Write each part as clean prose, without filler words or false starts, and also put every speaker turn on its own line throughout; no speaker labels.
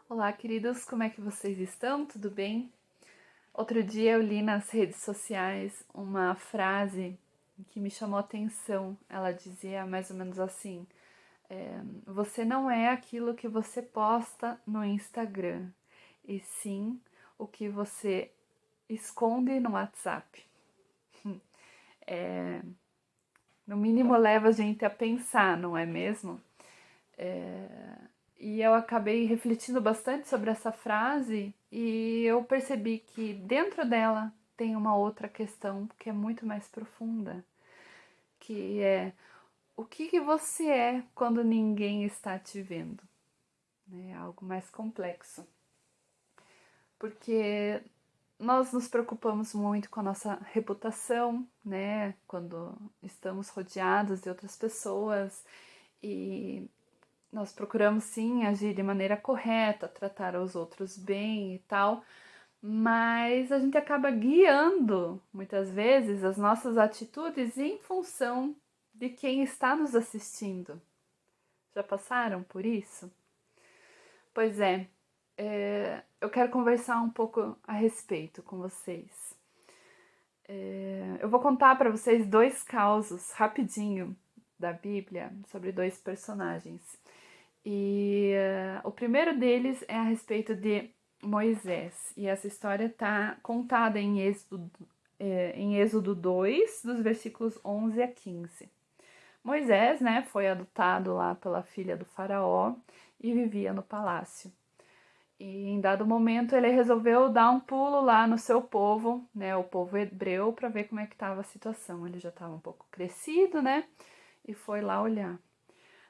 Olá, queridos, como é que vocês estão? Tudo bem? Outro dia eu li nas redes sociais uma frase que me chamou a atenção. Ela dizia mais ou menos assim: você não é aquilo que você posta no Instagram, e sim o que você esconde no WhatsApp. No mínimo leva a gente a pensar, não é mesmo? E eu acabei refletindo bastante sobre essa frase e eu percebi que dentro dela tem uma outra questão que é muito mais profunda, que é o que você é quando ninguém está te vendo? É algo mais complexo, porque nós nos preocupamos muito com a nossa reputação, né? Quando estamos rodeados de outras pessoas e nós procuramos sim agir de maneira correta, tratar os outros bem e tal, mas a gente acaba guiando muitas vezes as nossas atitudes em função de quem está nos assistindo. Já passaram por isso? Pois é, eu quero conversar um pouco a respeito com vocês. Eu vou contar para vocês dois causos rapidinho da Bíblia sobre dois personagens. E o primeiro deles é a respeito de Moisés. E essa história está contada em Êxodo 2, dos versículos 11 a 15. Moisés, né, foi adotado lá pela filha do faraó e vivia no palácio. E em dado momento ele resolveu dar um pulo lá no seu povo, né, o povo hebreu, para ver como é que estava a situação. Ele já estava um pouco crescido, né, e foi lá olhar.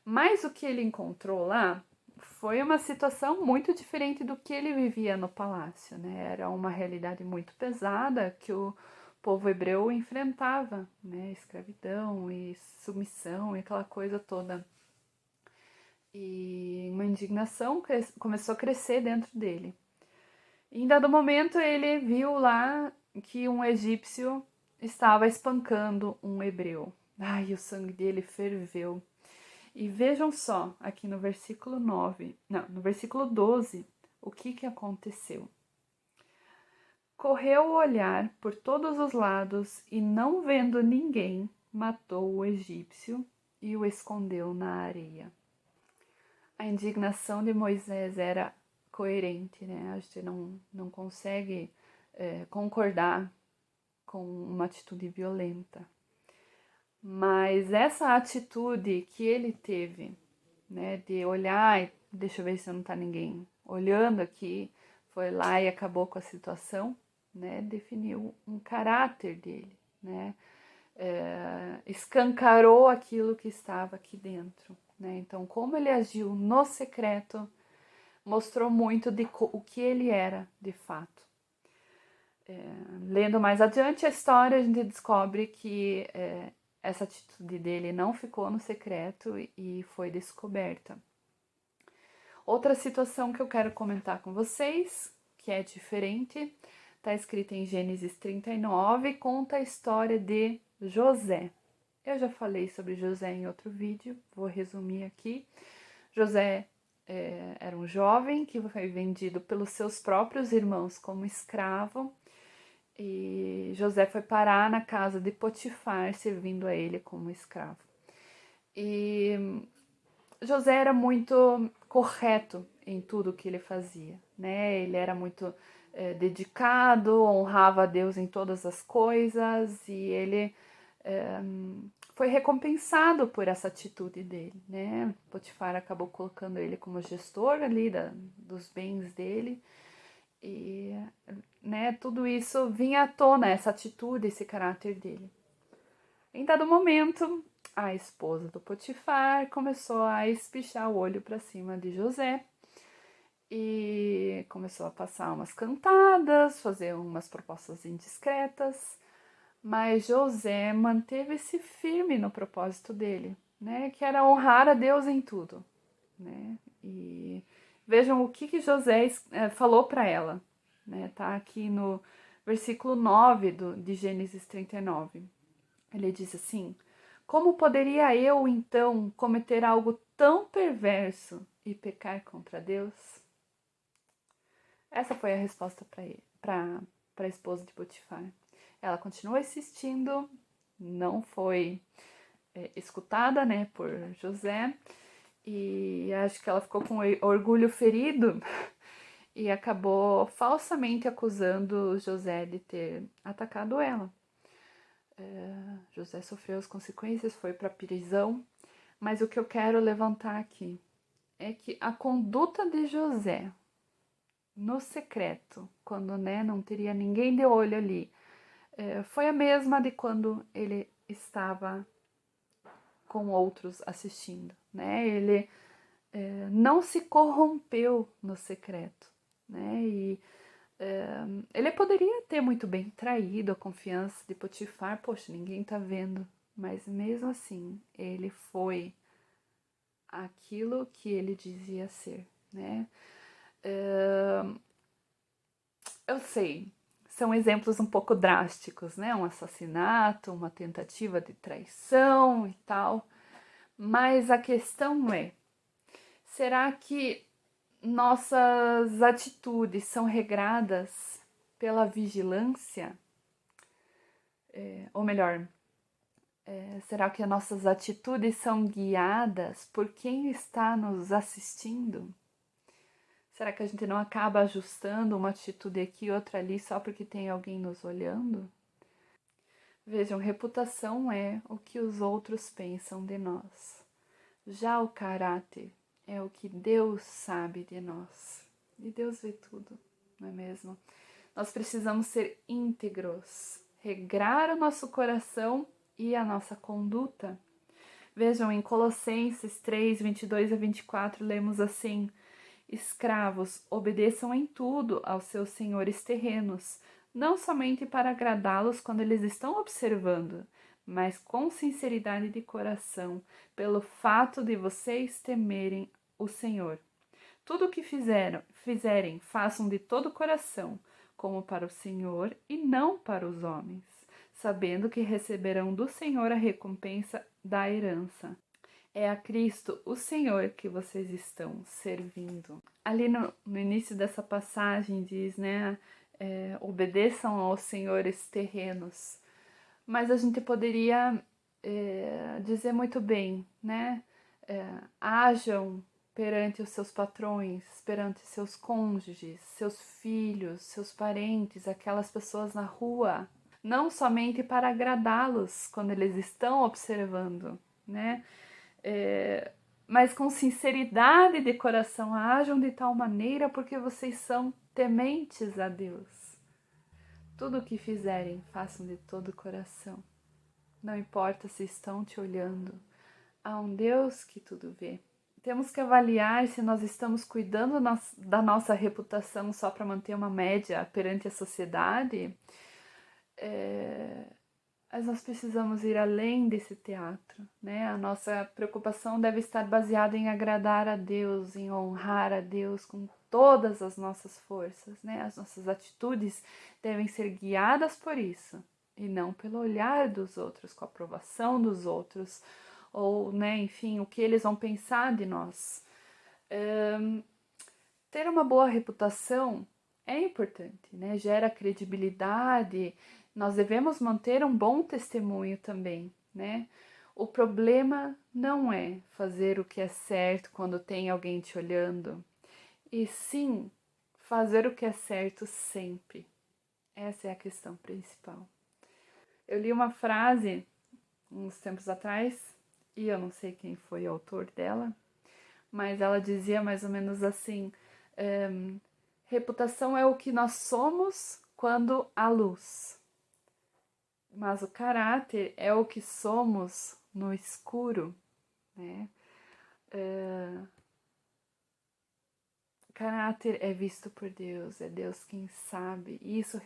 Mas o que ele encontrou lá foi uma situação muito diferente do que ele vivia no palácio, né? Era uma realidade muito pesada que o povo hebreu enfrentava, né? Escravidão e submissão e aquela coisa toda. E uma indignação começou a crescer dentro dele. E em dado momento ele viu lá que um egípcio estava espancando um hebreu. Ai, o sangue dele ferveu. E vejam só, aqui no versículo 9, não, no versículo 12, o que aconteceu. Correu o olhar por todos os lados e, não vendo ninguém, matou o egípcio e o escondeu na areia. A indignação de Moisés era coerente, né? A gente não consegue concordar com uma atitude violenta. Mas essa atitude que ele teve, né, de olhar e deixa eu ver se não tá ninguém olhando aqui, foi lá e acabou com a situação, né, definiu um caráter dele, né, escancarou aquilo que estava aqui dentro, né, então como ele agiu no secreto mostrou muito de o que ele era de fato. Lendo mais adiante a história, a gente descobre que essa atitude dele não ficou no secreto e foi descoberta. Outra situação que eu quero comentar com vocês, que é diferente, está escrita em Gênesis 39, conta a história de José. Eu já falei sobre José em outro vídeo, vou resumir aqui. José era um jovem que foi vendido pelos seus próprios irmãos como escravo. E José foi parar na casa de Potifar, servindo a ele como escravo. E José era muito correto em tudo que ele fazia, né? Ele era muito dedicado, honrava a Deus em todas as coisas e ele foi recompensado por essa atitude dele, né? Potifar acabou colocando ele como gestor ali dos bens dele e, né, tudo isso vinha à tona, essa atitude, esse caráter dele. Em dado momento, a esposa do Potifar começou a espichar o olho para cima de José e começou a passar umas cantadas, fazer umas propostas indiscretas, mas José manteve-se firme no propósito dele, né, que era honrar a Deus em tudo, né? E vejam o que José falou para ela, né? Tá aqui no versículo 9 de Gênesis 39. Ele diz assim: como poderia eu, então, cometer algo tão perverso e pecar contra Deus? Essa foi a resposta para a esposa de Potifar. Ela continua insistindo, não foi escutada, né, por José, e acho que ela ficou com orgulho ferido e acabou falsamente acusando José de ter atacado ela. José sofreu as consequências, foi para a prisão, mas o que eu quero levantar aqui é que a conduta de José no secreto, quando não teria ninguém de olho ali, foi a mesma de quando ele estava com outros assistindo, né? Ele não se corrompeu no secreto, né? E ele poderia ter muito bem traído a confiança de Potifar, poxa, ninguém tá vendo, mas mesmo assim ele foi aquilo que ele dizia ser, né? Eu sei, são exemplos um pouco drásticos, né? Um assassinato, uma tentativa de traição e tal, mas a questão é: será que nossas atitudes são regradas pela vigilância? Ou melhor, será que as nossas atitudes são guiadas por quem está nos assistindo? Será que a gente não acaba ajustando uma atitude aqui e outra ali só porque tem alguém nos olhando? Vejam, reputação é o que os outros pensam de nós. Já o caráter é o que Deus sabe de nós. E Deus vê tudo, não é mesmo? Nós precisamos ser íntegros, regrar o nosso coração e a nossa conduta. Vejam, em Colossenses 3, 22 a 24, lemos assim: escravos, obedeçam em tudo aos seus senhores terrenos, não somente para agradá-los quando eles estão observando, mas com sinceridade de coração, pelo fato de vocês temerem o Senhor. Tudo o que fizerem, façam de todo o coração, como para o Senhor e não para os homens, sabendo que receberão do Senhor a recompensa da herança. É a Cristo, o Senhor, que vocês estão servindo. Ali no início dessa passagem diz, né, obedeçam aos senhores terrenos. Mas a gente poderia dizer muito bem, né, hajam perante os seus patrões, perante seus cônjuges, seus filhos, seus parentes, aquelas pessoas na rua, não somente para agradá-los quando eles estão observando, né? Mas com sinceridade de coração, ajam de tal maneira porque vocês são tementes a Deus. Tudo o que fizerem, façam de todo o coração. Não importa se estão te olhando, há um Deus que tudo vê. Temos que avaliar se nós estamos cuidando da nossa reputação só para manter uma média perante a sociedade. Mas nós precisamos ir além desse teatro, né? A nossa preocupação deve estar baseada em agradar a Deus, em honrar a Deus com todas as nossas forças, né? As nossas atitudes devem ser guiadas por isso e não pelo olhar dos outros, com a aprovação dos outros, ou, né, enfim, o que eles vão pensar de nós. Ter uma boa reputação é importante, né? Gera credibilidade. Nós devemos manter um bom testemunho também, né? O problema não é fazer o que é certo quando tem alguém te olhando, e sim fazer o que é certo sempre. Essa é a questão principal. Eu li uma frase uns tempos atrás, e eu não sei quem foi o autor dela, mas ela dizia mais ou menos assim: reputação é o que nós somos quando há luz, mas o caráter é o que somos no escuro, né? Caráter é visto por Deus, é Deus quem sabe, e isso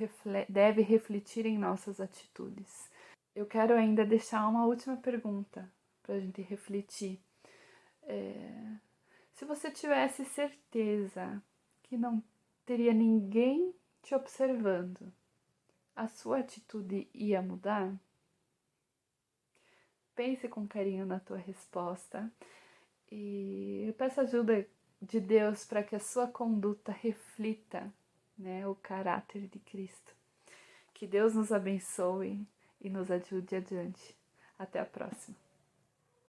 deve refletir em nossas atitudes. Eu quero ainda deixar uma última pergunta para a gente refletir. Se você tivesse certeza que não teria ninguém te observando, a sua atitude ia mudar? Pense com carinho na tua resposta e eu peço ajuda de Deus para que a sua conduta reflita né, o caráter de Cristo. Que Deus nos abençoe e nos ajude adiante. Até a próxima.